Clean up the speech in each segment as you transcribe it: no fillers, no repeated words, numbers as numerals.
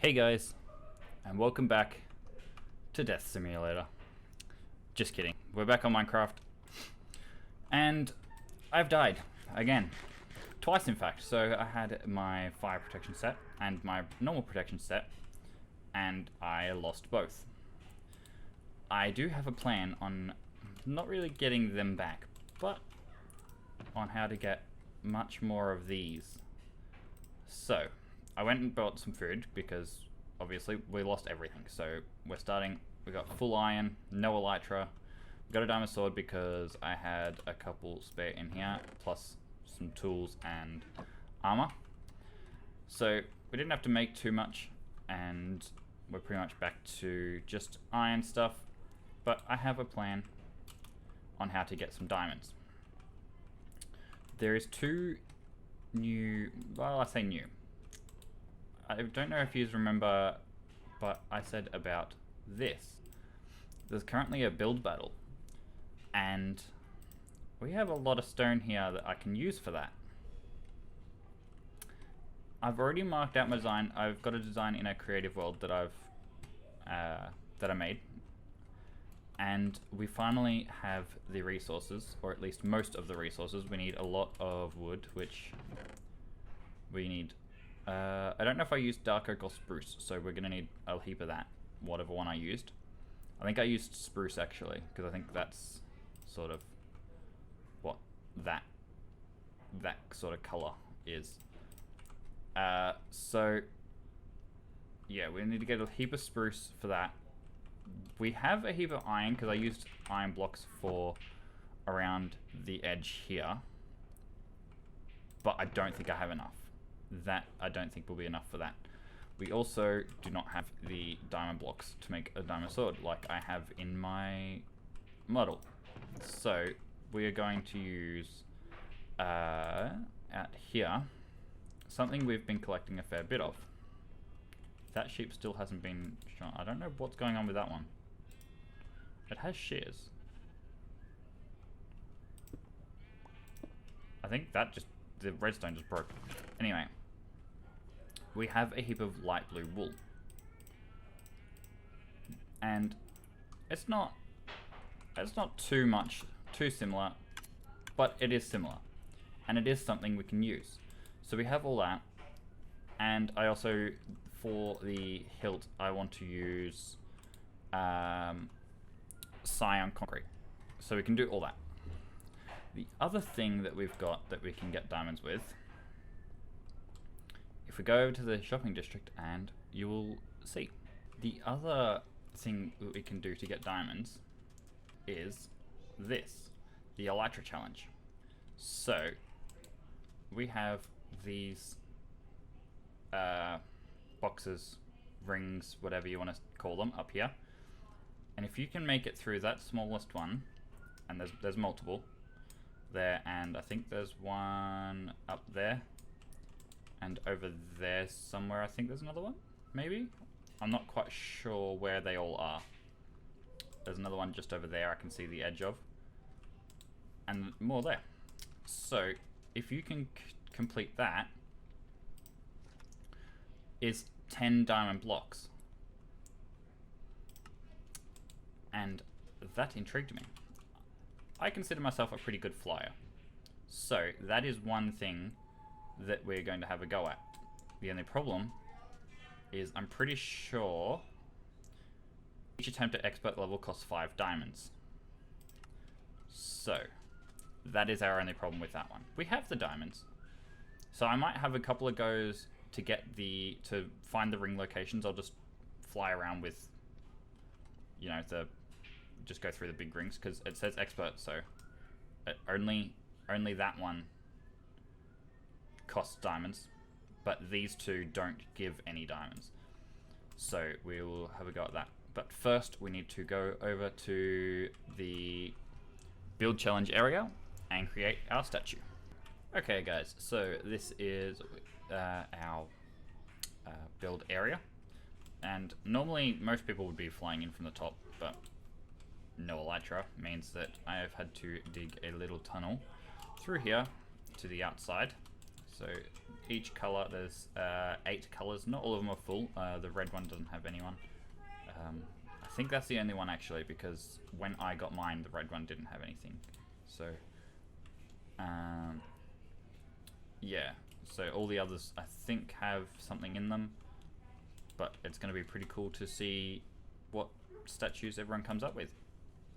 Hey guys, and welcome back to Death Simulator. Just kidding, we're back on Minecraft, and I've died again, twice in fact. So I had my fire protection set and my normal protection set, and I lost both. I do have a plan on not really getting them back, but on how to get much more of these. So I went and bought some food because obviously we lost everything. So we're starting, we got full iron, no elytra. We got a diamond sword because I had a couple spare in here, plus some tools and armor. So we didn't have to make too much, and we're pretty much back to just iron stuff. But I have a plan on how to get some diamonds. There is two new, well, I say new. I don't know if you remember, but I said about this. There's currently a build battle, and we have a lot of stone here that I can use for that. I've already marked out my design. I've got a design in a creative world that I made, and we finally have the resources, or at least most of the resources. We need a lot of wood, which we need. I don't know if I used dark oak or spruce, so we're gonna need a heap of that, whatever one I used. I think I used spruce actually, because I think that's sort of what that sort of color is. So yeah, we need to get a heap of spruce for that. We have a heap of iron because I used iron blocks for around the edge here, but I don't think I have enough. That I don't think will be enough for that. We also do not have the diamond blocks to make a diamond sword like I have in my model. So we are going to use out here something we've been collecting a fair bit of. That sheep still hasn't been shown. I don't know what's going on with that one. It has shears. I think that just, the redstone just broke. Anyway, we have a heap of light blue wool, and it's not too similar, but it is similar, and it is something we can use. So we have all that, and I also, for the hilt, I want to use cyan concrete, so we can do all that. The other thing that we've got that we can get diamonds with, if we go over to the shopping district, and you will see. The other thing that we can do to get diamonds is this, the Elytra challenge. So we have these boxes, rings, whatever you want to call them, up here. And if you can make it through that smallest one, and there's multiple there, and I think there's one up there, and over there somewhere I think there's another one, maybe? I'm not quite sure where they all are. There's another one just over there I can see the edge of, and more there. So if you can complete that, is 10 diamond blocks, and that intrigued me. I consider myself a pretty good flyer, so that is one thing that we're going to have a go at. The only problem is I'm pretty sure each attempt at expert level costs 5 diamonds. So that is our only problem with that one. We have the diamonds, so I might have a couple of goes to get to find the ring locations. I'll just fly around with, you know, just go through the big rings, because it says expert, so only that one costs diamonds, but these two don't give any diamonds. So we will have a go at that. But first we need to go over to the build challenge area and create our statue. Okay guys, so this is our build area, and normally most people would be flying in from the top, but no elytra means that I have had to dig a little tunnel through here to the outside. So each color, there's 8 colors. Not all of them are full. The red one doesn't have anyone. I think that's the only one actually, because when I got mine, the red one didn't have anything. So, yeah. So all the others, I think, have something in them. But it's going to be pretty cool to see what statues everyone comes up with.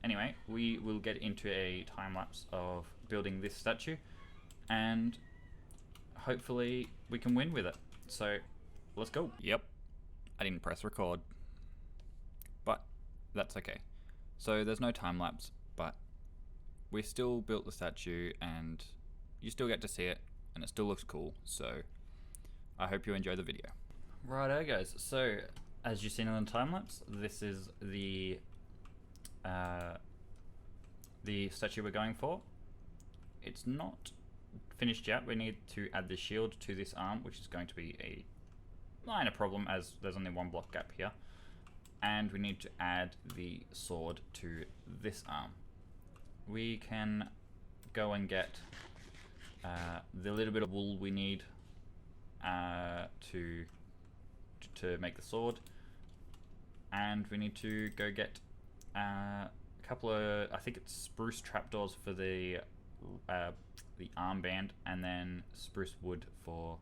Anyway, we will get into a time lapse of building this statue, and hopefully we can win with it. So let's go. Yep, I didn't press record, but that's okay. So there's no time lapse, but we still built the statue and you still get to see it, and it still looks cool. So I hope you enjoy the video. Righto guys, so as you've seen in the time lapse, this is the statue we're going for. It's not finished yet. We need to add the shield to this arm, which is going to be a minor problem as there's only one block gap here. And we need to add the sword to this arm. We can go and get the little bit of wool we need to make the sword, and we need to go get a couple of, I think it's spruce trapdoors for the armband, and then spruce wood for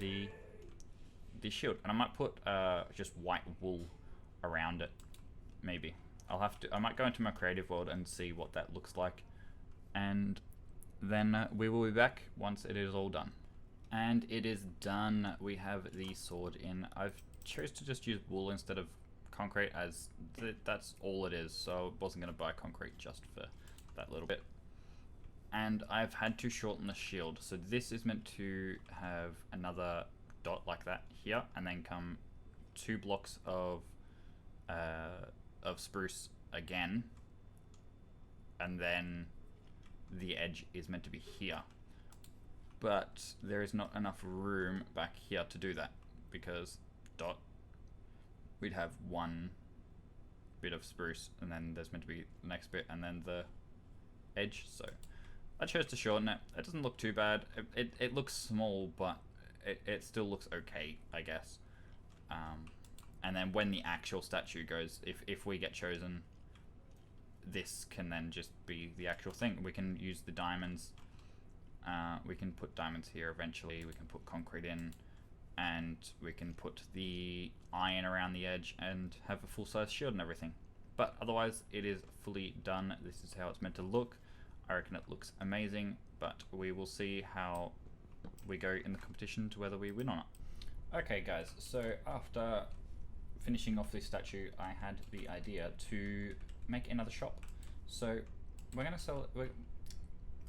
the shield. And I might put just white wool around it, maybe. I might go into my creative world and see what that looks like, and then we will be back once it is all done. And it is done. We have the sword in. I've chose to just use wool instead of concrete, as that's all it is, so I wasn't going to buy concrete just for that little bit. And I've had to shorten the shield, so this is meant to have another dot like that here, and then come 2 blocks of spruce again, and then the edge is meant to be here. But there is not enough room back here to do that, because we'd have 1 bit of spruce, and then there's meant to be the next bit, and then the edge. So I chose to shorten it. It doesn't look too bad. It looks small, but it still looks okay, I guess. And then when the actual statue goes, if we get chosen, this can then just be the actual thing. We can use the diamonds. We can put diamonds here eventually. We can put concrete in, and we can put the iron around the edge and have a full-size shield and everything. But otherwise, it is fully done. This is how it's meant to look. I reckon it looks amazing, but we will see how we go in the competition to whether we win or not. Okay guys, so after finishing off this statue, I had the idea to make another shop. So we're going to sell it.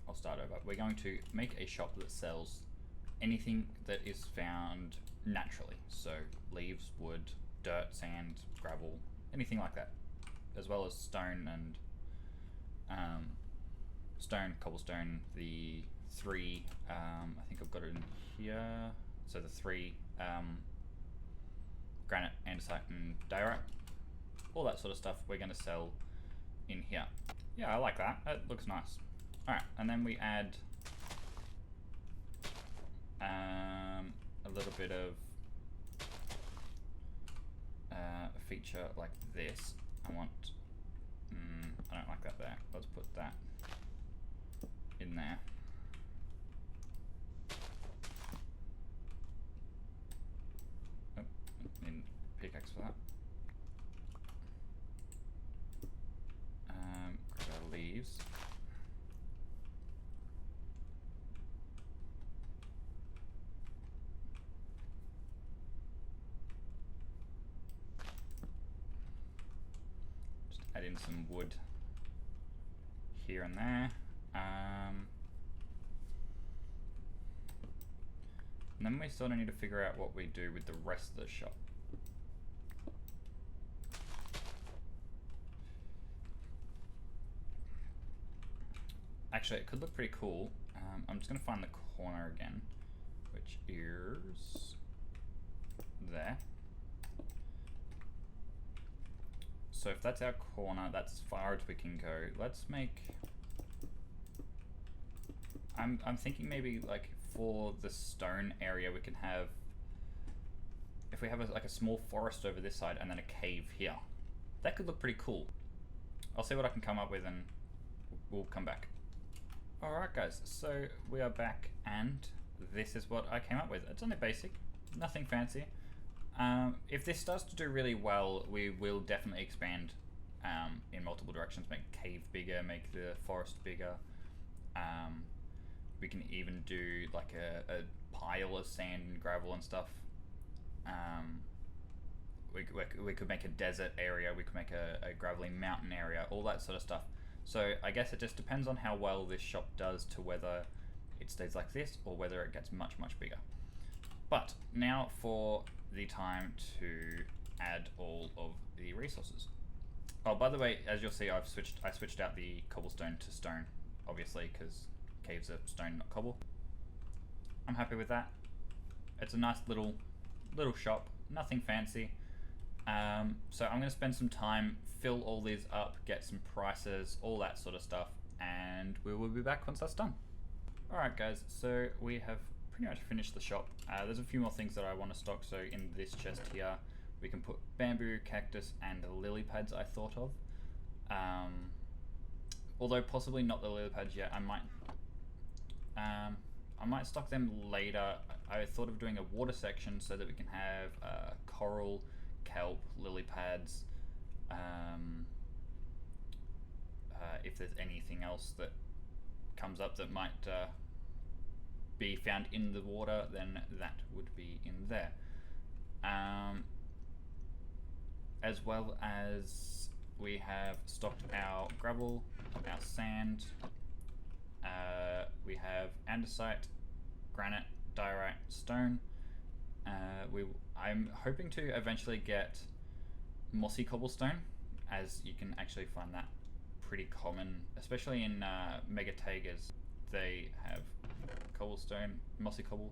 I'll start over. We're going to make a shop that sells anything that is found naturally. So leaves, wood, dirt, sand, gravel, anything like that. As well as stone and cobblestone, the 3, I think I've got it in here. So the 3 granite, andesite and diorite. All that sort of stuff we're going to sell in here. Yeah, I like that. That looks nice. Alright, and then we add a little bit of a feature like this. I don't like that there. Let's put that in there. Oh, need a pickaxe for that. Grab our leaves. Add in some wood here and there. And then we sort of need to figure out what we do with the rest of the shop. Actually, it could look pretty cool. I'm just going to find the corner again, which is there. So if that's our corner, that's as far as we can go. Let's make... I'm thinking maybe like for the stone area, we can have, if we have like a small forest over this side and then a cave here, that could look pretty cool. I'll see what I can come up with and we'll come back. Alright guys, so we are back and this is what I came up with. It's only basic, nothing fancy. If this starts to do really well, we will definitely expand in multiple directions, make the cave bigger, make the forest bigger. We can even do like a pile of sand and gravel and stuff. We could make a desert area, we could make a gravelly mountain area, all that sort of stuff. So I guess it just depends on how well this shop does to whether it stays like this or whether it gets much, much bigger. But now for the time to add all of the resources. Oh, by the way, as you'll see, I switched out the cobblestone to stone, obviously, because caves are stone, not cobble. I'm happy with that. It's a nice little shop, nothing fancy. So I'm going to spend some time, fill all these up, get some prices, all that sort of stuff, and we will be back once that's done. Alright guys, so we have pretty much finished the shop. There's a few more things that I want to stock, so in this chest here we can put bamboo, cactus, and lily pads I thought of. Although possibly not the lily pads yet, I might stock them later. I thought of doing a water section so that we can have coral, kelp, lily pads, if there's anything else that comes up that might be found in the water, then that would be in there. As well as we have stocked our gravel, our sand, we have andesite, granite, diorite, stone. I'm hoping to eventually get mossy cobblestone, as you can actually find that pretty common, especially in Megatagas. They have cobblestone, mossy cobble.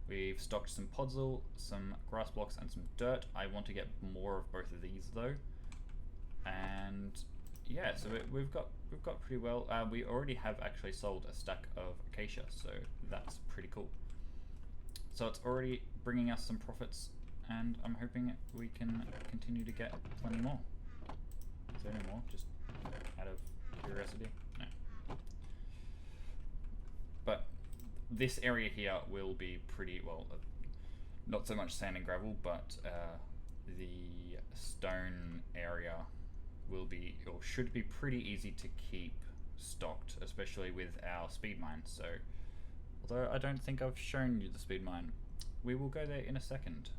We've stocked some podzol, some grass blocks, and some dirt. I want to get more of both of these though. And yeah, so we've got pretty well. We already have actually sold a stack of acacia, so that's pretty cool. So it's already bringing us some profits, and I'm hoping we can continue to get plenty more. Is there any more? Just out of curiosity? No. But this area here will be pretty, well, not so much sand and gravel, but the stone area will be, or should be, pretty easy to keep stocked, especially with our speed mine. So, although I don't think I've shown you the speed mine, we will go there in a second.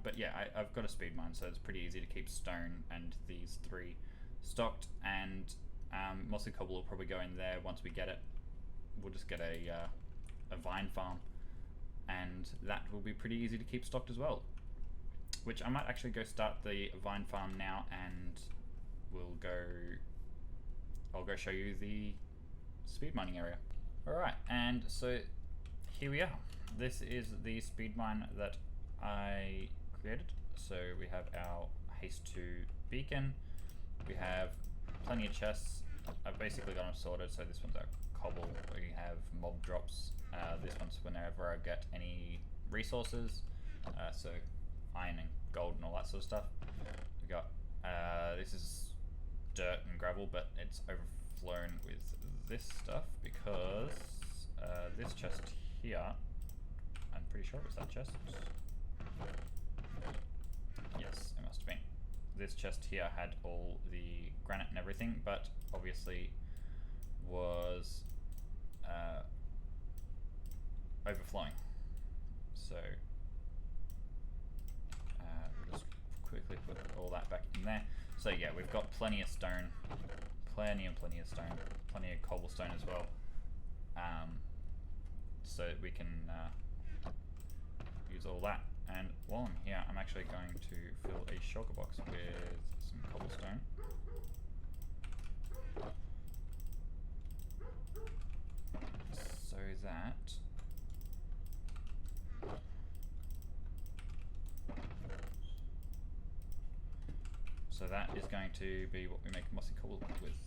But yeah, I've got a speed mine, so it's pretty easy to keep stone and these three stocked, and mossy cobble will probably go in there once we get it. We'll just get a vine farm, and that will be pretty easy to keep stocked as well. Which I might actually go start the vine farm now, and I'll go show you the speed mining area. Alright, and so here we are. This is the speed mine that I created. So we have our haste 2 beacon, we have plenty of chests. I've basically got them sorted, so this one's our cobble, we have mob drops, this one's whenever I get any resources, so iron and gold and all that sort of stuff. We got, this is dirt and gravel, but it's overflown with this stuff because this chest here, I'm pretty sure it was that chest. Yes, it must have been. This chest here had all the granite and everything, but obviously was overflowing. So we'll just quickly put all that back in there. So yeah, we've got plenty of stone, plenty of stone, plenty of cobblestone as well. So we can use all that. And while I'm here, I'm actually going to fill a shulker box with some cobblestone. So that is going to be what we make mossy cobble with,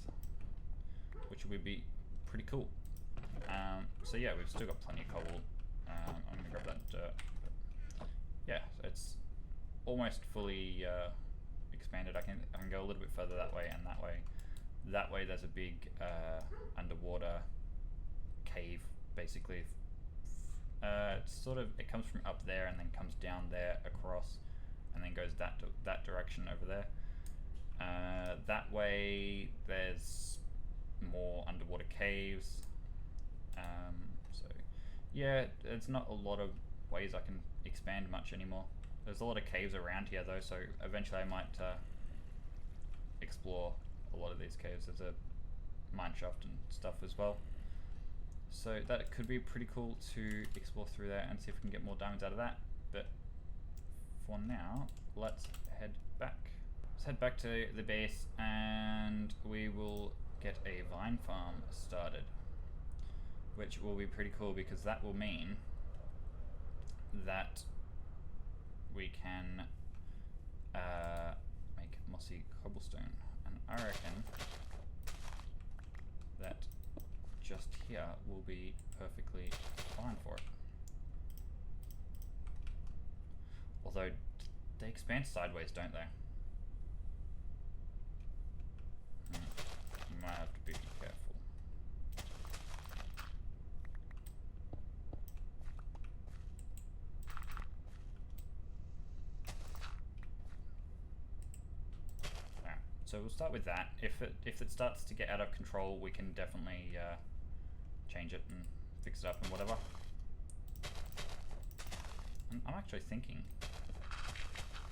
which will be pretty cool. So yeah, we've still got plenty of cobble. I'm gonna grab that dirt. Yeah, it's almost fully expanded. I can go a little bit further that way and that way. That way there's a big underwater cave, basically. It's sort of, it comes from up there and then comes down there across, and then goes that direction over there. That way there's more underwater caves. So yeah, there's not a lot of ways I can expand much anymore. There's a lot of caves around here though, so eventually I might explore a lot of these caves. There's a mine shaft and stuff as well. So that could be pretty cool to explore through there and see if we can get more diamonds out of that. But for now, let's head back. Let's head back to the base and we will get a vine farm started, which will be pretty cool because that will mean that we can make mossy cobblestone. And I reckon that just here will be perfectly fine for it. Although they expand sideways, don't they? You might have to be careful. Alright, so we'll start with that. If it starts to get out of control, we can definitely change it and fix it up and whatever. And I'm actually thinking,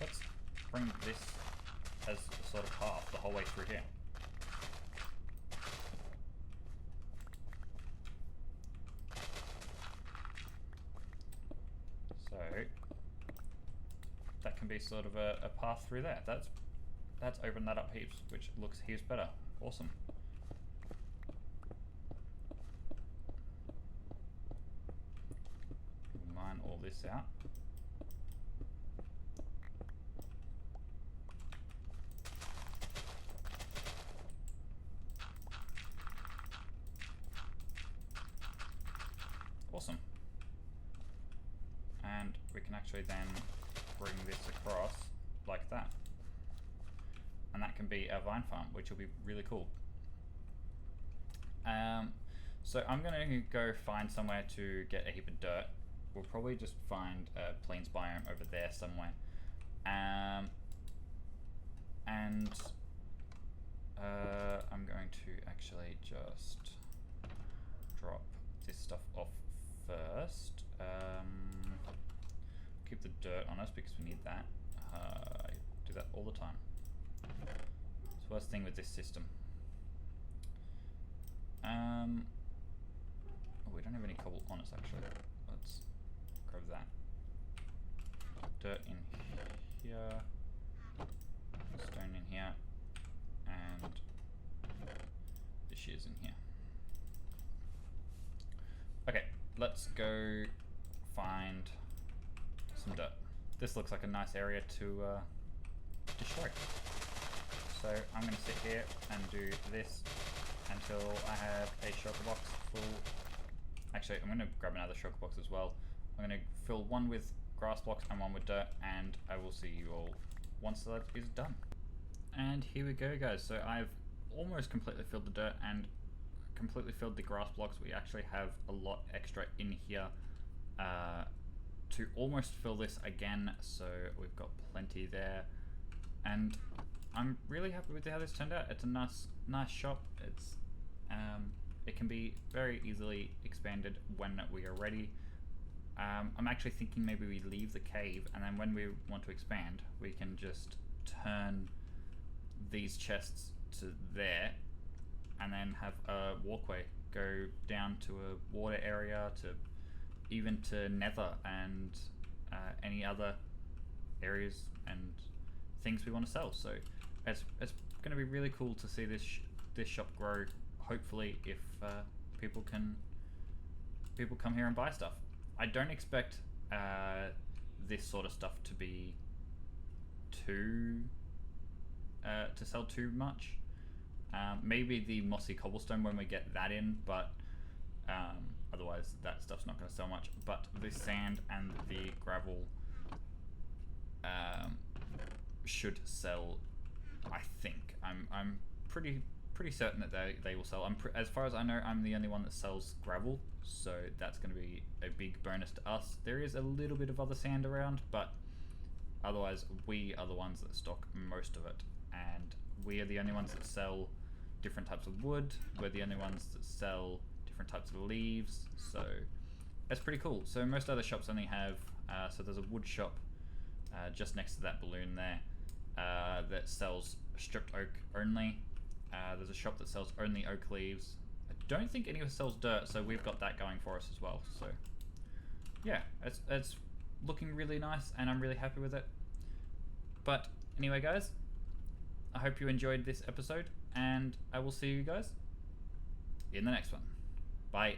let's bring this as a sort of path the whole way through here. So that can be sort of a path through there. That's opened that up heaps, which looks heaps better. Awesome. Mine all this out. Awesome. And we can actually then bring this across like that. And that can be our vine farm, which will be really cool. So I'm gonna go find somewhere to get a heap of dirt. We'll probably just find a plains biome over there somewhere. And I'm going to actually just drop this stuff off first. Keep the dirt on us because we need that. I do that all the time. It's the worst thing with this system. Oh, we don't have any cobble on us actually. Let's grab that. Dirt in here, stone in here, and the shears in here. Okay, let's go find some dirt. This looks like a nice area to destroy. So I'm going to sit here and do this until I have a shulker box full. Actually, I'm going to grab another shulker box as well. I'm going to fill one with grass blocks and one with dirt, and I will see you all once that is done. And here we go, guys. So I've almost completely filled the dirt and completely filled the grass blocks. We actually have a lot extra in here to almost fill this again, so we've got plenty there. And I'm really happy with how this turned out. It's a nice shop. It's it can be very easily expanded when we are ready. I'm actually thinking maybe we leave the cave, and then when we want to expand, we can just turn these chests to there, and then have a walkway go down to a water area, to even to nether and any other areas and things we want to sell. So it's going to be really cool to see this shop grow. Hopefully, if people come here and buy stuff. I don't expect this sort of stuff to be to sell too much. Maybe the mossy cobblestone when we get that in, but Otherwise, that stuff's not going to sell much. But the sand and the gravel should sell. I think I'm pretty certain that they will sell. As far as I know, I'm the only one that sells gravel, so that's going to be a big bonus to us. There is a little bit of other sand around, but otherwise we are the ones that stock most of it, and we are the only ones that sell different types of wood. We're the only ones that sell different types of leaves, so that's pretty cool. So most other shops only have, so there's a wood shop just next to that balloon there that sells stripped oak only. There's a shop that sells only oak leaves. I don't think anyone sells dirt, so we've got that going for us as well. So yeah, it's looking really nice, and I'm really happy with it. But anyway, guys, I hope you enjoyed this episode, and I will see you guys in the next one. Bye.